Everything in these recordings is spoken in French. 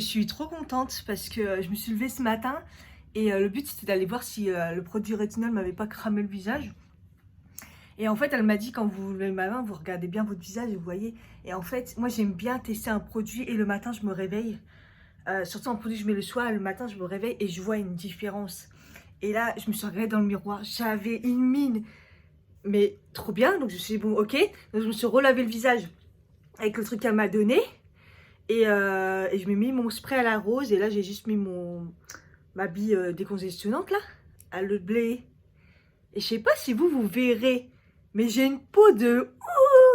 suis trop contente parce que je me suis levée ce matin et le but c'était d'aller voir si le produit rétinol m'avait pas cramé le visage. Et en fait, elle m'a dit quand vous levez ma main, vous regardez bien votre visage et vous voyez. Et en fait, moi j'aime bien tester un produit et le matin je me réveille. Surtout un produit que je mets le soir, le matin je me réveille et je vois une différence. Et là, je me suis regardée dans le miroir, j'avais une mine, mais trop bien. Donc je me suis dit bon, ok. Donc je me suis relavé le visage avec le truc qu'elle m'a donné. Et je m'ai mis mon spray à la rose. Et là, j'ai juste mis ma bille décongestionnante là, à l'eau de blé. Et je sais pas si vous verrez, mais j'ai une peau de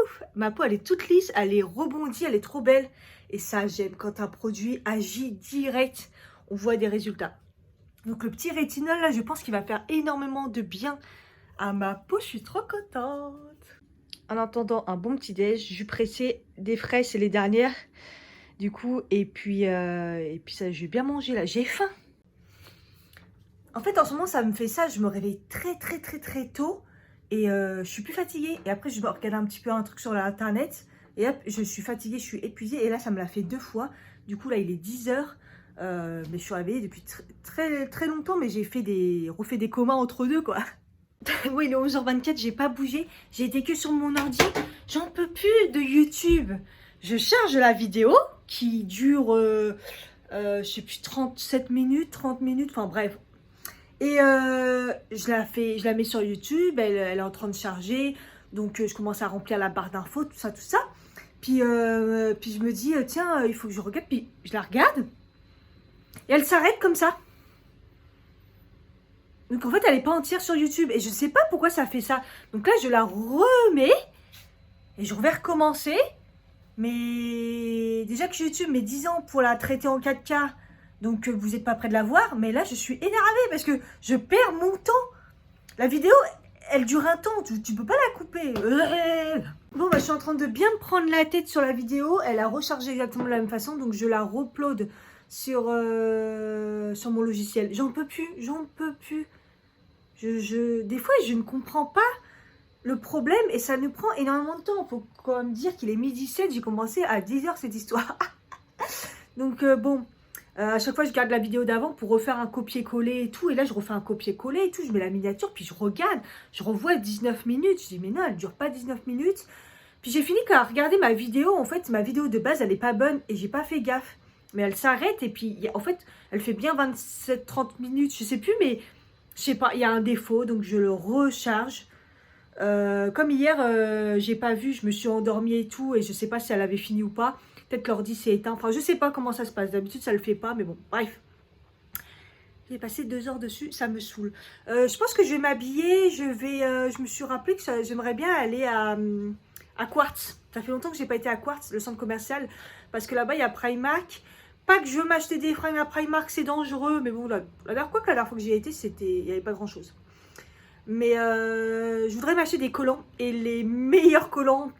ouf. Ma peau, elle est toute lisse, elle est rebondie, elle est trop belle. Et ça, j'aime quand un produit agit direct, on voit des résultats. Donc le petit rétinol là, je pense qu'il va faire énormément de bien à ma peau. Je suis trop contente. En attendant un bon petit déj, jus pressé, des fraises, c'est les dernières. Du coup, et puis ça, je vais bien manger là, j'ai faim. En fait, en ce moment, ça me fait ça, je me réveille très tôt et je suis plus fatiguée. Et après, je dois regarder un petit peu un truc sur l'internet et hop, je suis fatiguée, je suis épuisée. Et là, ça me l'a fait 2 fois. Du coup, là, il est 10 h. Mais je suis réveillée depuis très longtemps, mais j'ai refait des comas entre deux, quoi. Oui, il est 11h24, j'ai pas bougé. J'ai été que sur mon ordi. J'en peux plus de YouTube. Je charge la vidéo qui dure, je sais plus, 37 minutes, 30 minutes, enfin bref. Et je la mets sur YouTube, elle est en train de charger. Donc je commence à remplir la barre d'infos, tout ça. Puis je me dis, tiens, il faut que je regarde. Puis je la regarde. Et elle s'arrête comme ça. Donc en fait, elle n'est pas entière sur YouTube. Et je ne sais pas pourquoi ça fait ça. Donc là, je la remets. Et je vais recommencer. Mais déjà que YouTube met 10 ans pour la traiter en 4K. Donc vous n'êtes pas près de la voir. Mais là, je suis énervée parce que je perds mon temps. La vidéo, elle dure un temps. Tu peux pas la couper. Bon, bah, je suis en train de bien me prendre la tête sur la vidéo. Elle a rechargé exactement de la même façon. Donc je la re-upload sur mon logiciel. J'en peux plus. Des fois, je ne comprends pas le problème et ça nous prend énormément de temps. Il faut quand même dire qu'il est 12h17. J'ai commencé à 10 h cette histoire. Donc bon, à chaque fois, je garde la vidéo d'avant pour refaire un copier-coller et tout. Et là, je refais un copier-coller et tout. Je mets la miniature, puis je regarde. Je revois 19 minutes. Je dis, mais non, elle ne dure pas 19 minutes. Puis j'ai fini par regarder ma vidéo. En fait, ma vidéo de base, elle n'est pas bonne et j'ai pas fait gaffe. Mais elle s'arrête et puis, en fait, elle fait bien 27-30 minutes. Je sais plus, mais je sais pas, il y a un défaut. Donc, je le recharge. Comme hier, j'ai pas vu, je me suis endormie et tout. Et je sais pas si elle avait fini ou pas. Peut-être l'ordi s'est éteint. Enfin, je sais pas comment ça se passe. D'habitude, ça le fait pas. Mais bon, bref. J'ai passé 2 heures dessus. Ça me saoule. Je pense que je vais m'habiller. Je me suis rappelé que j'aimerais bien aller à Quartz. Ça fait longtemps que j'ai pas été à Quartz, le centre commercial. Parce que là-bas, il y a Primark. Pas que je veux m'acheter des fringues à Primark, c'est dangereux. Mais bon, la dernière fois que j'y ai été, il n'y avait pas grand-chose. Mais je voudrais m'acheter des collants. Et les meilleurs collants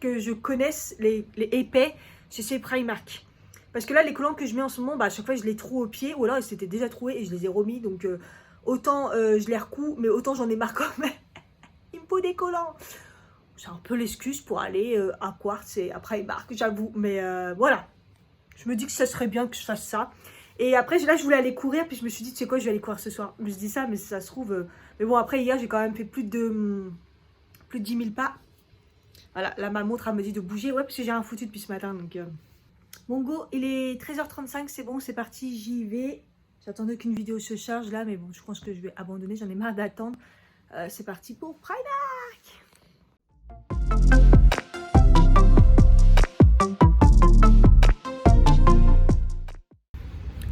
que je connaisse, les épais, c'est chez Primark. Parce que là, les collants que je mets en ce moment, bah, à chaque fois, je les troue au pied. Ou alors, ils s'étaient déjà troués et je les ai remis. Donc, autant je les recouds, mais autant j'en ai marre quand même. Il me faut des collants. C'est un peu l'excuse pour aller à Quartz et à Primark, j'avoue. Mais voilà. Je me dis que ça serait bien que je fasse ça. Et après, là, je voulais aller courir. Puis je me suis dit, tu sais quoi, je vais aller courir ce soir. Je me suis dit ça, mais ça se trouve... Mais bon, après, hier, j'ai quand même fait plus de 10 000 pas. Voilà, là, ma montre, elle me dit de bouger. Ouais, parce que j'ai rien foutu depuis ce matin. Donc, bon, go, il est 13h35. C'est bon, c'est parti, j'y vais. J'attendais qu'une vidéo se charge là. Mais bon, je pense que je vais abandonner. J'en ai marre d'attendre. C'est parti pour Primark.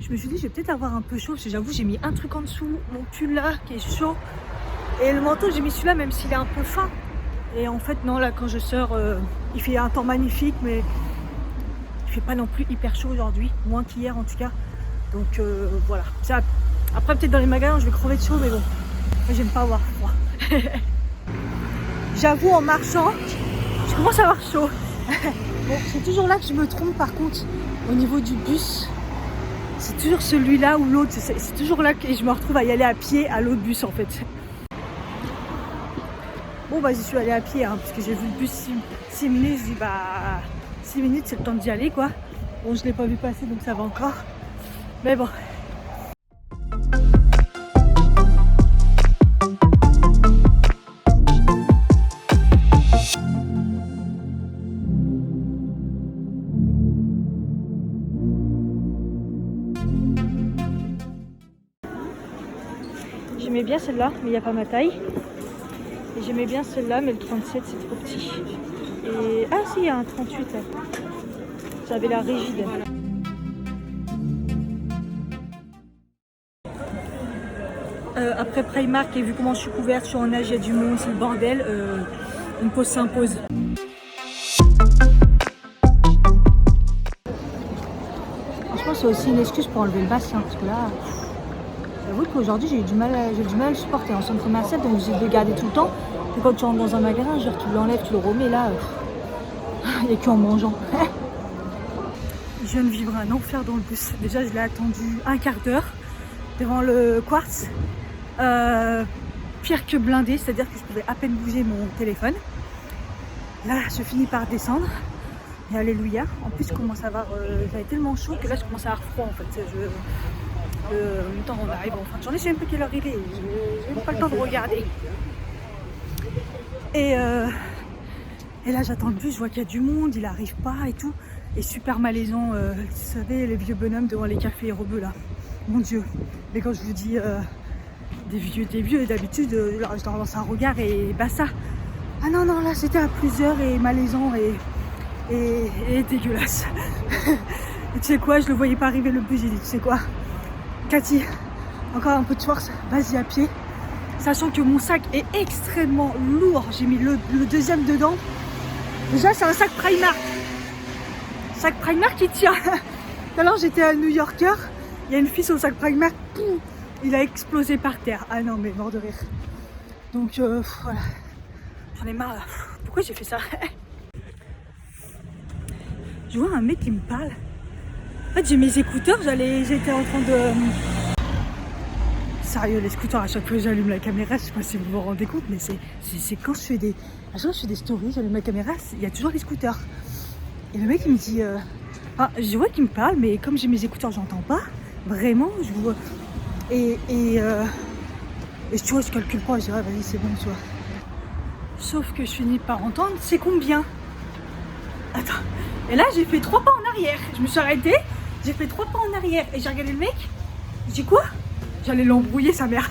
Je me suis dit, je vais peut-être avoir un peu chaud, parce que j'avoue, j'ai mis un truc en dessous, mon pull là, qui est chaud. Et le manteau, j'ai mis celui-là, même s'il est un peu fin. Et en fait, non, là, quand je sors, il fait un temps magnifique, mais il fait pas non plus hyper chaud aujourd'hui, moins qu'hier en tout cas. Donc voilà. Après, peut-être dans les magasins, je vais crever de chaud, mais bon, moi, j'aime pas avoir froid. J'avoue, en marchant, je commence à avoir chaud. Bon, c'est toujours là que je me trompe, par contre, au niveau du bus. C'est toujours celui-là ou l'autre, c'est toujours là que je me retrouve à y aller à pied à l'autre bus en fait. Bon bah j'y suis allée à pied hein, parce que j'ai vu le bus 6 minutes, je dis bah 6 minutes c'est le temps d'y aller quoi. Bon, je l'ai pas vu passer donc ça va encore. Mais bon. J'aimais bien celle-là, mais il n'y a pas ma taille. Et j'aimais bien celle-là, mais le 37 c'est trop petit. Et ah si, il y a un 38 là. J'avais la rigide. Après Primark, et vu comment je suis couverte, je suis en nage, il y a du monde, c'est le bordel, une pause s'impose. Franchement, c'est aussi une excuse pour enlever le bassin, parce que là, j'avoue qu'aujourd'hui j'ai du mal à le supporter en centre commercial, donc j'ai de le garder tout le temps. Et quand tu rentres dans un magasin, genre tu l'enlèves, tu le remets, là, il n'y a qu'en mangeant. Je viens de vivre un enfer dans le bus. Déjà, je l'ai attendu un quart d'heure devant le Quartz. Pire que blindé, c'est-à-dire que je pouvais à peine bouger mon téléphone. Là, je finis par descendre. Et alléluia. En plus, je commence à avoir. J'avais tellement chaud que là, je commence à avoir froid en fait. En même temps, on arrive en fin de journée. Je sais même pas quelle heure il est. J'ai même pas le temps de regarder. Et là, j'attends le bus. Je vois qu'il y a du monde. Il arrive pas et tout. Et super malaisant. Vous savez, les vieux bonhommes devant les cafés rebeux là. Mon Dieu. Mais quand je vous dis des vieux, et d'habitude, je leur lance un regard et bah ça. Ah non, non, là, c'était à plusieurs et malaisant et dégueulasse. Et tu sais quoi, je le voyais pas arriver le bus, j'ai dit, tu sais quoi, Cathy, encore un peu de force, vas-y à pied. Sachant que mon sac est extrêmement lourd, j'ai mis le deuxième dedans. Déjà, c'est un sac Primark. Sac Primark qui tient. Alors j'étais à New Yorker, il y a une fille sur le sac Primark, poum, il a explosé par terre. Ah non, mais mort de rire. Donc voilà, j'en ai marre là. Pourquoi j'ai fait ça? Je vois un mec qui me parle. En fait, j'ai mes écouteurs, j'étais en train de... Sérieux, les scooters, à chaque fois que j'allume la caméra, je sais pas si vous vous rendez compte, mais c'est quand je fais des... À chaque fois que je fais des stories, j'allume la caméra, il y a toujours les scooters. Et le mec, il me dit... Ah, je vois qu'il me parle, mais comme j'ai mes écouteurs, j'entends pas. Vraiment, je vois... Et tu vois, je calcule pas, je dis, ah, vas-y, c'est bon, tu vois. Sauf que je finis par entendre, c'est combien? Attends. Et là, j'ai fait 3 pas en arrière. Je me suis arrêtée, j'ai fait 3 pas en arrière. Et j'ai regardé le mec. Je dis quoi? J'allais l'embrouiller, sa mère.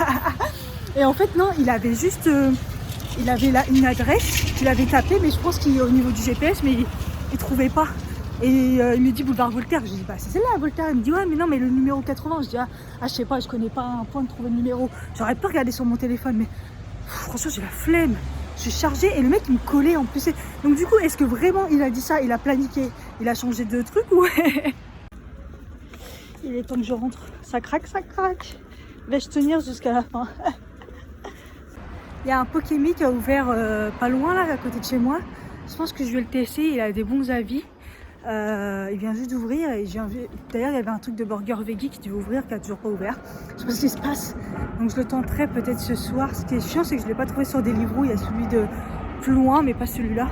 Et en fait, non, il avait juste... il avait là une adresse qu'il avait tapée, mais je pense qu'il est au niveau du GPS, mais il trouvait pas. Et il me dit boulevard Voltaire. Je dis, bah c'est celle-là, Voltaire. Il me dit, ouais, mais non, mais le numéro 80. Je dis, ah, je sais pas, je connais pas un point de trouver le numéro. J'aurais pas regardé sur mon téléphone, mais franchement, j'ai la flemme. Je suis chargée et le mec il me collait en plus. Donc du coup, est-ce que vraiment il a dit ça, il a planifié, il a changé de truc ou... Il est temps que je rentre. Ça craque, ça craque. Vais-je tenir jusqu'à la fin? Il y a un Pokémon qui a ouvert pas loin là, à côté de chez moi. Je pense que je vais le tester, il a des bons avis. Il vient juste d'ouvrir. D'ailleurs, il y avait un truc de burger veggie qui devait ouvrir, qui a toujours pas ouvert. Je sais pas ce qui se passe. Donc je le tenterai peut-être ce soir. Ce qui est chiant, c'est que je l'ai pas trouvé sur Deliveroo. Il y a celui de plus loin, mais pas celui-là.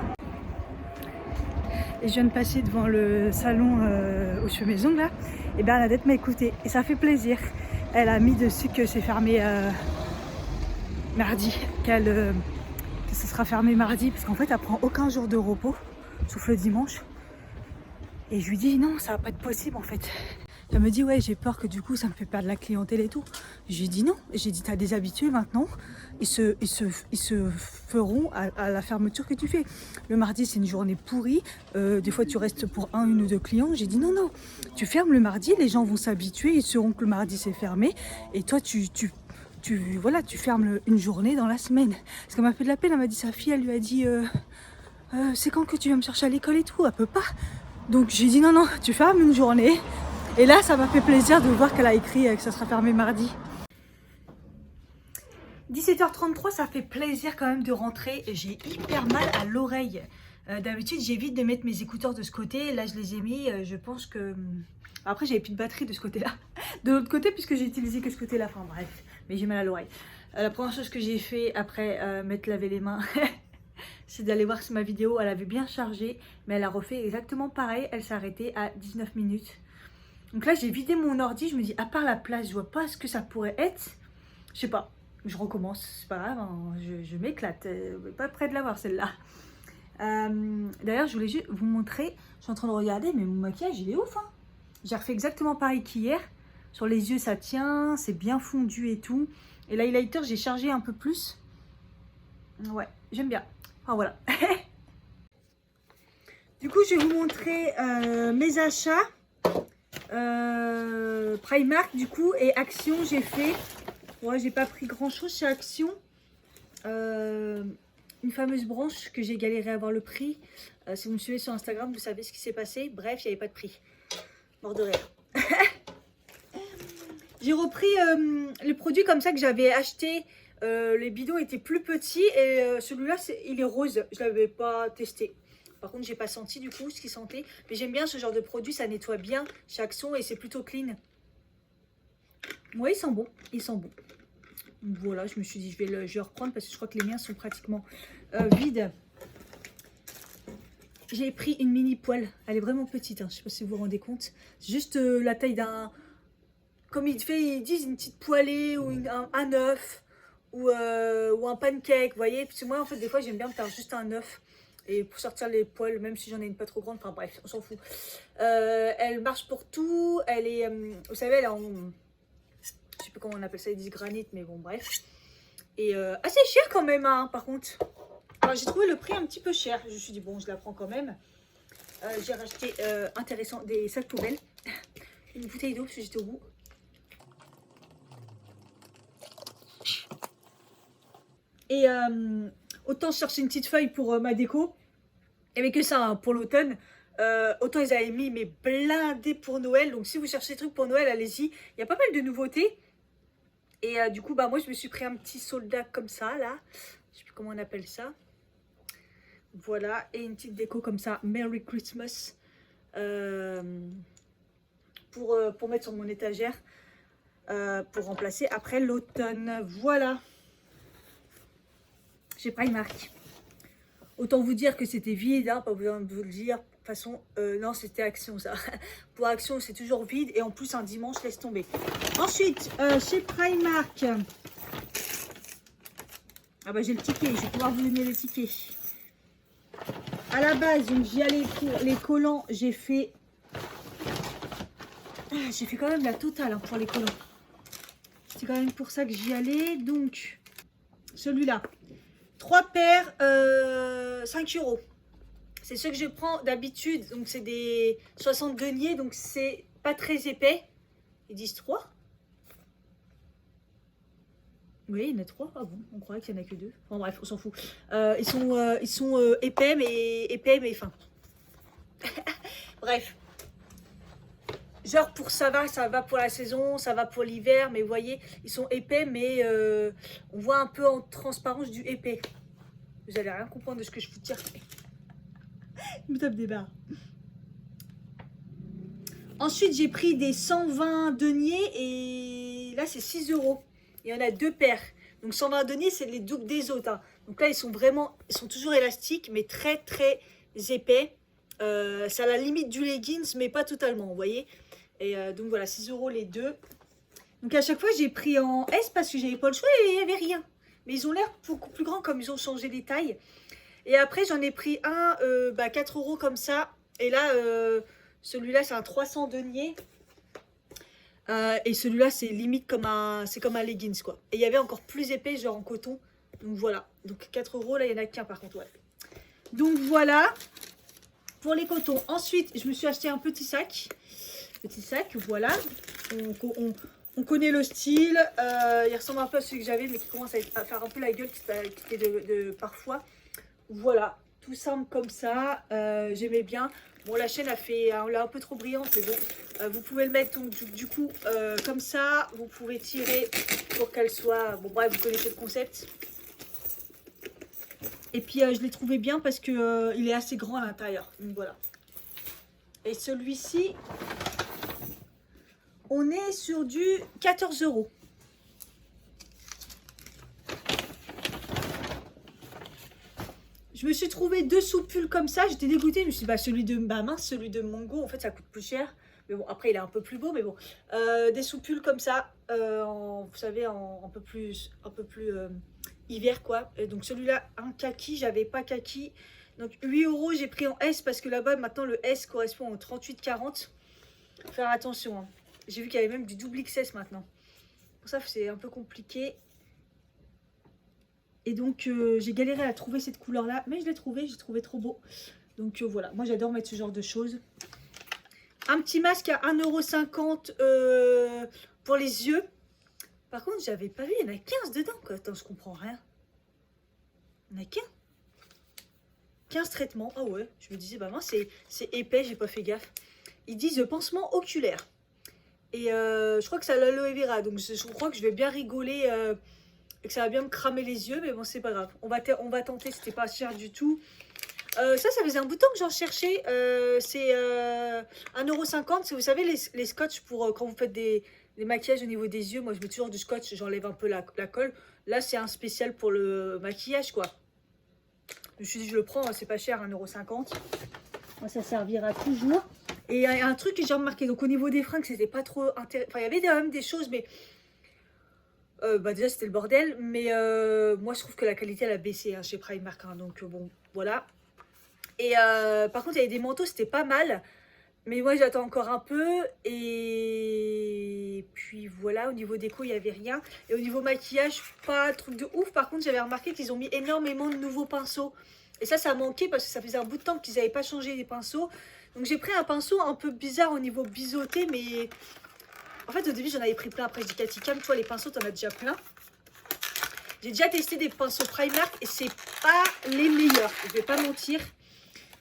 Et je viens de passer devant le salon où je fais mes ongles là. Et Bernadette m'a écouté et ça fait plaisir. Elle a mis dessus que c'est fermé mardi, que ce sera fermé mardi, parce qu'en fait elle prend aucun jour de repos, sauf le dimanche. Et je lui dis non, ça va pas être possible en fait. Elle me dit ouais, j'ai peur que du coup ça me fait perdre la clientèle et tout. J'ai dit non, j'ai dit t'as des habitués maintenant, ils se feront à la fermeture que tu fais. Le mardi c'est une journée pourrie, des fois tu restes pour une ou deux clients. J'ai dit non, tu fermes le mardi, les gens vont s'habituer, ils sauront que le mardi c'est fermé. Et toi tu fermes une journée dans la semaine. Parce qu'elle m'a fait de la peine, elle m'a dit sa fille, elle lui a dit c'est quand que tu viens me chercher à l'école et tout, elle peut pas. Donc j'ai dit non, tu fermes une journée. Et là, ça m'a fait plaisir de voir qu'elle a écrit que ça sera fermé mardi. 17h33, ça fait plaisir quand même de rentrer. J'ai hyper mal à l'oreille. D'habitude, j'évite de mettre mes écouteurs de ce côté. Là, je les ai mis. Je pense que... Après, j'avais plus de batterie de ce côté-là. De l'autre côté, puisque j'ai utilisé que ce côté-là. Enfin bref, mais j'ai mal à l'oreille. La première chose que j'ai fait après m'être lavé les mains... c'est d'aller voir si ma vidéo, elle avait bien chargé. Mais elle a refait exactement pareil. Elle s'est arrêtée à 19 minutes. Donc là, j'ai vidé mon ordi. Je me dis, à part la place, je vois pas ce que ça pourrait être. Je sais pas. Je recommence. C'est pas grave. Hein, je m'éclate. Pas près de l'avoir celle-là. D'ailleurs, je voulais juste vous montrer. Je suis en train de regarder, mais mon maquillage, il est ouf. Hein. J'ai refait exactement pareil qu'hier. Sur les yeux, ça tient. C'est bien fondu et tout. Et l'highlighter, j'ai chargé un peu plus. Ouais, j'aime bien. Enfin, voilà. Du coup, je vais vous montrer mes achats. Primark, du coup, et Action, j'ai fait. Ouais, j'ai pas pris grand-chose chez Action. Une fameuse branche que j'ai galéré à avoir le prix. Si vous me suivez sur Instagram, vous savez ce qui s'est passé. Bref, il n'y avait pas de prix. Mort de rire. J'ai repris les produits comme ça que j'avais acheté. Les bidons étaient plus petits et celui-là, il est rose. Je ne l'avais pas testé. Par contre, j'ai pas senti du coup ce qu'il sentait. Mais j'aime bien ce genre de produit, ça nettoie bien chaque son et c'est plutôt clean. Ouais, il sent bon. Il sent bon. Donc voilà, je me suis dit, je vais reprendre parce que je crois que les miens sont pratiquement vides. J'ai pris une mini poêle. Elle est vraiment petite, hein. Je ne sais pas si vous vous rendez compte. C'est juste la taille d'un... Comme ils disent, une petite poêlée ou un œuf ou un pancake, vous voyez. Parce que moi, en fait, des fois, j'aime bien me faire juste un œuf. Et pour sortir les poêles, même si j'en ai une pas trop grande, enfin bref, on s'en fout. Elle marche pour tout. Elle est, vous savez, elle est en... Je sais plus comment on appelle ça, ils disent granit, mais bon, bref. Et assez cher quand même, hein, par contre. Alors, j'ai trouvé le prix un petit peu cher. Je me suis dit, bon, je la prends quand même. J'ai racheté, intéressant, des sacs poubelles. Une bouteille d'eau, parce que j'étais au bout. Et autant chercher une petite feuille pour ma déco. Il n'y avait que ça hein, pour l'automne. Autant ils avaient mis mes blindés pour Noël. Donc si vous cherchez des trucs pour Noël, allez-y. Il y a pas mal de nouveautés. Et du coup, bah, moi je me suis pris un petit soldat comme ça, là. Je sais plus comment on appelle ça. Voilà. Et une petite déco comme ça. Merry Christmas. Pour mettre sur mon étagère. Pour remplacer après l'automne. Voilà. J'ai Primark. Autant vous dire que c'était vide, hein, pas besoin de vous le dire. De toute façon, non, c'était Action ça. Pour Action, c'est toujours vide. Et en plus, un dimanche, laisse tomber. Ensuite, chez Primark. Ah bah j'ai le ticket, je vais pouvoir vous donner le ticket. À la base, donc j'y allais pour les collants. J'ai fait quand même la totale hein, pour les collants. C'est quand même pour ça que j'y allais. Donc, celui-là. 3 paires, 5 €. C'est ce que je prends d'habitude. Donc, c'est des 60 deniers. Donc, c'est pas très épais. Ils disent 3. Oui, il y en a 3. Ah bon, on croyait qu'il n'y en a que 2. Enfin bref, on s'en fout. Ils sont épais, mais fins. Bref. Genre, ça va pour la saison, ça va pour l'hiver. Mais vous voyez, ils sont épais, mais on voit un peu en transparence du épais. Vous allez rien comprendre de ce que je vous tire. Je me tape des barres. Ensuite, j'ai pris des 120 deniers et là, c'est 6 €. Il y en a 2 paires. Donc, 120 deniers, c'est les doubles des autres. Hein. Donc là, ils sont toujours élastiques, mais très, très épais. C'est à la limite du leggings, mais pas totalement, vous voyez. Et donc, voilà, 6 € les deux. Donc, à chaque fois, j'ai pris en S parce que j'avais pas le choix et il n'y avait rien. Mais ils ont l'air beaucoup plus grands comme ils ont changé les tailles. Et après, j'en ai pris un, 4 € comme ça. Et là, celui-là, c'est un 300 deniers. Et celui-là, c'est limite comme un leggings, quoi. Et il y avait encore plus épais, genre en coton. Donc voilà. Donc 4 €, là, il n'y en a qu'un par contre, ouais. Donc voilà. Pour les cotons. Ensuite, je me suis acheté un petit sac. Petit sac, voilà. On connaît le style. Il ressemble un peu à celui que j'avais, mais qui commence à faire un peu la gueule qui était parfois. Voilà. Tout simple comme ça. J'aimais bien. Bon, la chaîne elle est un peu trop brillante, mais bon. Vous pouvez le mettre donc, du coup comme ça. Vous pouvez tirer pour qu'elle soit... Bon, bref, vous connaissez le concept. Et puis, je l'ai trouvé bien parce que il est assez grand à l'intérieur. Donc, voilà. Et celui-ci, on est sur du 14 €. je me suis trouvé 2 sous-pulls comme ça. J'étais dégoûtée. Je me suis dit, bah, celui de ma main, celui de Mongo, en fait, ça coûte plus cher. Mais bon, après, il est un peu plus beau, mais bon. Des sous-pulls comme ça, vous savez, un peu plus hiver, quoi. Et donc, celui-là, un kaki, j'avais pas kaki. Donc, 8 €, j'ai pris en S parce que là-bas, maintenant, le S correspond au 38-40. Faire attention, hein. J'ai vu qu'il y avait même du double XS maintenant. Pour ça, c'est un peu compliqué. Et donc, j'ai galéré à trouver cette couleur-là. Mais je l'ai trouvé, j'ai trouvé trop beau. Donc, voilà. Moi, j'adore mettre ce genre de choses. Un petit masque à 1,50 € pour les yeux. Par contre, j'avais pas vu, il y en a 15 dedans, quoi. Attends, je comprends rien. Il y en a 15. 15 traitements. Ah ouais, je me disais, bah moi, c'est épais, j'ai pas fait gaffe. Ils disent pansement oculaire. Et je crois que c'est l'aloe vera. Donc, je crois que je vais bien rigoler et que ça va bien me cramer les yeux. Mais bon, c'est pas grave. On va tenter, c'était pas cher du tout. Ça faisait un bout de temps que j'en cherchais. C'est 1,50 €. Vous savez, les scotch pour quand vous faites des maquillages au niveau des yeux. Moi, je mets toujours du scotch, j'enlève un peu la colle. Là, c'est un spécial pour le maquillage, quoi. Je me suis dit, je le prends, c'est pas cher, 1,50 €. Moi, ça servira toujours. Et il y a un truc que j'ai remarqué. Donc, au niveau des fringues, c'était pas trop intéressant. Enfin, il y avait quand même des choses, mais bah déjà, c'était le bordel. Mais moi, je trouve que la qualité, elle a baissé chez Primark. Hein, donc, bon, voilà. Et par contre, il y avait des manteaux, c'était pas mal. Mais moi, j'attends encore un peu. Et puis voilà, au niveau déco, il n'y avait rien. Et au niveau maquillage, pas truc de ouf. Par contre, j'avais remarqué qu'ils ont mis énormément de nouveaux pinceaux. Et ça manquait parce que ça faisait un bout de temps qu'ils n'avaient pas changé les pinceaux. Donc j'ai pris un pinceau un peu bizarre au niveau biseauté. Mais en fait, au début, j'en avais pris plein. Après, j'ai dit, Cathy, calme-toi, les pinceaux, t'en as déjà plein. J'ai déjà testé des pinceaux Primark et c'est pas les meilleurs. Je vais pas mentir.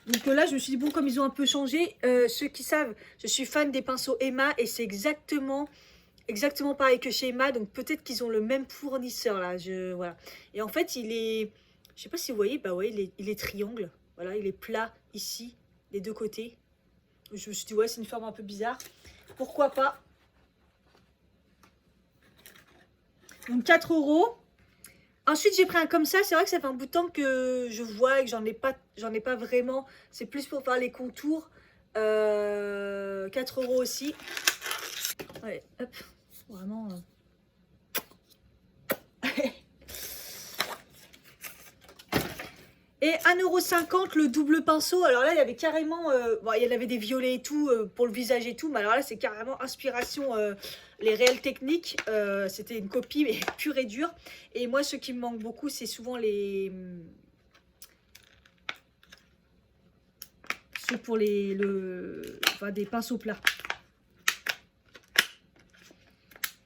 Donc là, je me suis dit, bon, comme ils ont un peu changé, ceux qui savent, je suis fan des pinceaux Emma et c'est exactement pareil que chez Emma. Donc peut-être qu'ils ont le même fournisseur là. Voilà. Et en fait, il est, je sais pas si vous voyez, bah ouais, il est triangle. Voilà, il est plat ici, des deux côtés. Je me suis dit, ouais, c'est une forme un peu bizarre. Pourquoi pas? Donc 4 €. Ensuite, j'ai pris un comme ça. C'est vrai que ça fait un bout de temps que je vois et que j'en ai pas vraiment. C'est plus pour faire les contours. 4 € aussi. Ouais, hop. Vraiment. Et 1,50 € le double pinceau. Alors là, il y avait carrément... bon, il y en avait des violets et tout pour le visage et tout. Mais alors là, c'est carrément inspiration... les réelles techniques, c'était une copie mais pure et dure. Et moi, ce qui me manque beaucoup, c'est souvent ceux pour enfin, des pinceaux plats.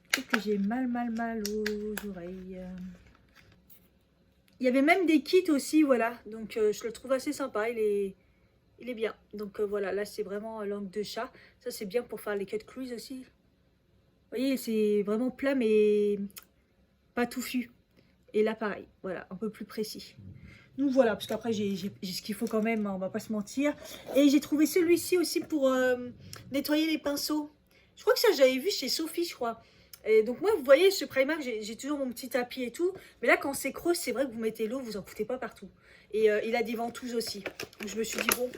Je trouve que j'ai mal aux oreilles. Il y avait même des kits aussi, voilà. Donc, je le trouve assez sympa. Il est bien. Donc, voilà. Là, c'est vraiment langue de chat. Ça, c'est bien pour faire les cut crease aussi. Vous voyez, c'est vraiment plat, mais pas touffu. Et là, pareil. Voilà, un peu plus précis. Donc, voilà. Parce qu'après, j'ai ce qu'il faut quand même. Hein, on va pas se mentir. Et j'ai trouvé celui-ci aussi pour nettoyer les pinceaux. Je crois que ça, j'avais vu chez Sophie, je crois. Et donc moi, vous voyez, ce Primark, j'ai toujours mon petit tapis et tout. Mais là, quand c'est creux, c'est vrai que vous mettez l'eau, vous en foutez pas partout. Et il a des ventouses aussi. Donc je me suis dit, bon,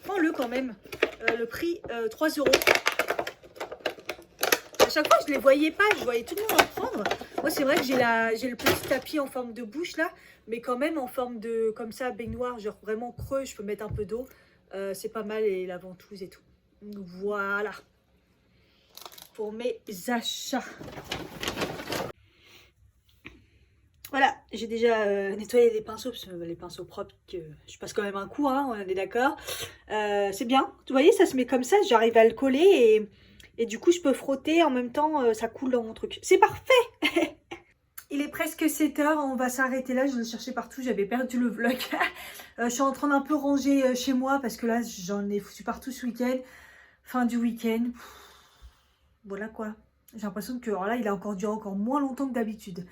prends-le quand même. Le prix, 3 €. À chaque fois, je ne les voyais pas. Je voyais tout le monde en prendre. Moi, c'est vrai que j'ai le petit tapis en forme de bouche, là. Mais quand même en forme de, comme ça, baignoire, genre vraiment creux. Je peux mettre un peu d'eau. C'est pas mal, et la ventouse et tout. Donc, voilà. Pour mes achats. Voilà, j'ai déjà nettoyé les pinceaux, parce que les pinceaux propres, je passe quand même un coup, hein, on est d'accord. C'est bien, vous voyez, ça se met comme ça, j'arrive à le coller et du coup je peux frotter, en même temps ça coule dans mon truc. C'est parfait. Il est presque 7 h, on va s'arrêter là, je le cherchais partout, j'avais perdu le vlog. Je suis en train d'un peu ranger chez moi, parce que là j'en ai foutu partout ce week-end. Fin du week-end. Voilà quoi. J'ai l'impression que alors là, il a encore duré encore moins longtemps que d'habitude.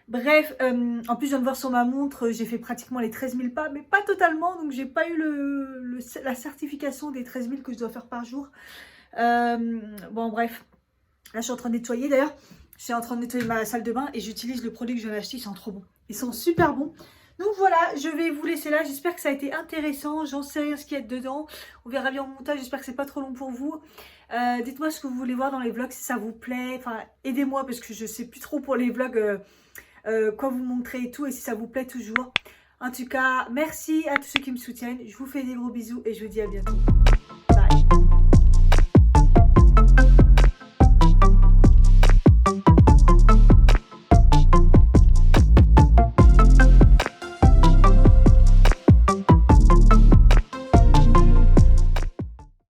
Bref, en plus je viens de voir sur ma montre, j'ai fait pratiquement les 13 000 pas, mais pas totalement. Donc j'ai pas eu la certification des 13 000 que je dois faire par jour. Bon bref, là je suis en train de nettoyer. D'ailleurs, je suis en train de nettoyer ma salle de bain et j'utilise le produit que je viens d'acheter, ils sont trop bons. Ils sont super bons. Donc voilà, je vais vous laisser là. J'espère que ça a été intéressant. J'en sais rien ce qu'il y a dedans. On verra bien au montage. J'espère que c'est pas trop long pour vous. Dites-moi ce que vous voulez voir dans les vlogs, si ça vous plaît. Enfin, aidez-moi parce que je sais plus trop pour les vlogs quoi vous montrer et tout. Et si ça vous plaît toujours. En tout cas, merci à tous ceux qui me soutiennent. Je vous fais des gros bisous et je vous dis à bientôt.